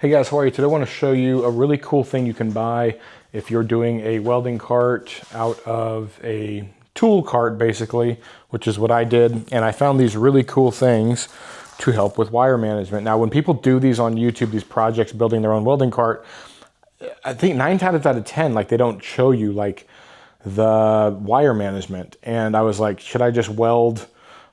Hey guys, how are you? Today I want to show you a really cool thing you can buy if you're doing a welding cart out of a tool cart basically, which is what I did. And I found these really cool things to help with wire management. Now when people do these on YouTube, these projects building their own welding cart, I think 9 times out of 10, like they don't show you like the wire management. And I was like, should I just weld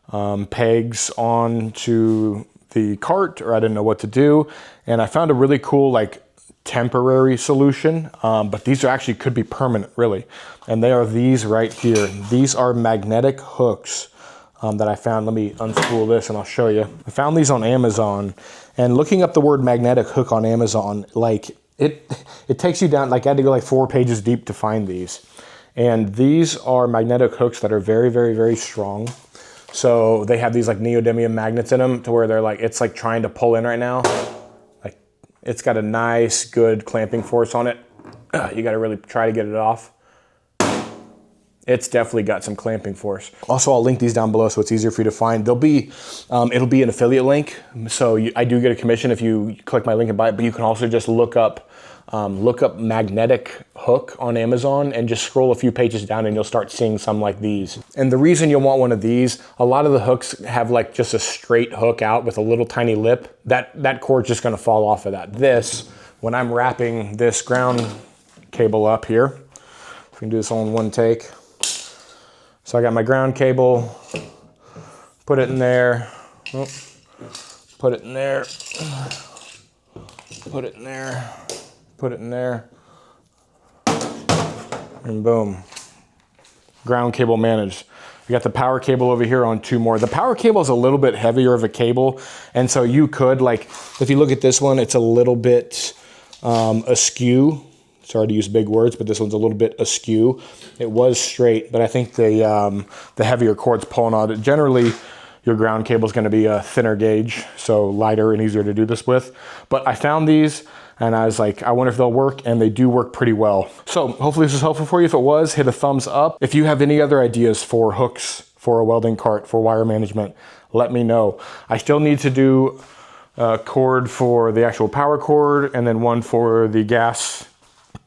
pegs onto the cart, or I didn't know what to do. And I found a really cool like temporary solution, but these are actually could be permanent really. And they are these right here. These are magnetic hooks that I found. Let me unspool this and I'll show you. I found these on Amazon, and looking up the word magnetic hook on Amazon, like it takes you down, like I had to go like 4 pages deep to find these. And these are magnetic hooks that are very, very, very strong. So they have these like neodymium magnets in them to where they're like, it's like trying to pull in right now. Like it's got a nice, good clamping force on it. You got to really try to get it off. It's definitely got some clamping force. Also, I'll link these down below so it's easier for you to find. They'll be, it'll be an affiliate link. So I do get a commission if you click my link and buy it, but you can also just look up magnetic hook on Amazon and just scroll a few pages down and you'll start seeing some like these. And the reason you'll want one of these, a lot of the hooks have like just a straight hook out with a little tiny lip. That cord's just gonna fall off of that. This, when I'm wrapping this ground cable up here, if we can do this all in one take. So I got my ground cable, put it in there, put it in there, put it in there, put it in there, and boom, ground cable managed. We got the power cable over here on 2 more. The power cable is a little bit heavier of a cable, and so you could, like, if you look at this one, it's a little bit askew. Sorry to use big words, but this one's a little bit askew. It was straight, but I think the heavier cord's pulling on it. Generally, your ground cable is going to be a thinner gauge, so lighter and easier to do this with. But I found these, and I was like, I wonder if they'll work, and they do work pretty well. So hopefully this is helpful for you. If it was, hit a thumbs up. If you have any other ideas for hooks for a welding cart for wire management, let me know. I still need to do a cord for the actual power cord, and then one for the gas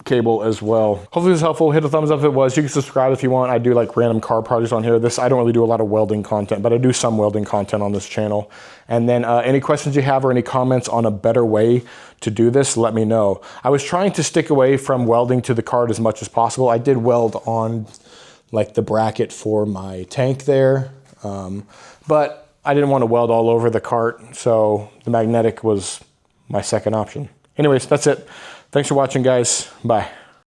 cable as well. Hopefully this is helpful. Hit a thumbs up if it was. You can subscribe if you want. I do like random car projects on here. I don't really do a lot of welding content, but I do some welding content on this channel. And then any questions you have or any comments on a better way to do this, let me know. I was trying to stick away from welding to the cart as much as possible. I did weld on like the bracket for my tank there, but I didn't want to weld all over the cart, so the magnetic was my second option. Anyways, that's it. Thanks for watching, guys. Bye.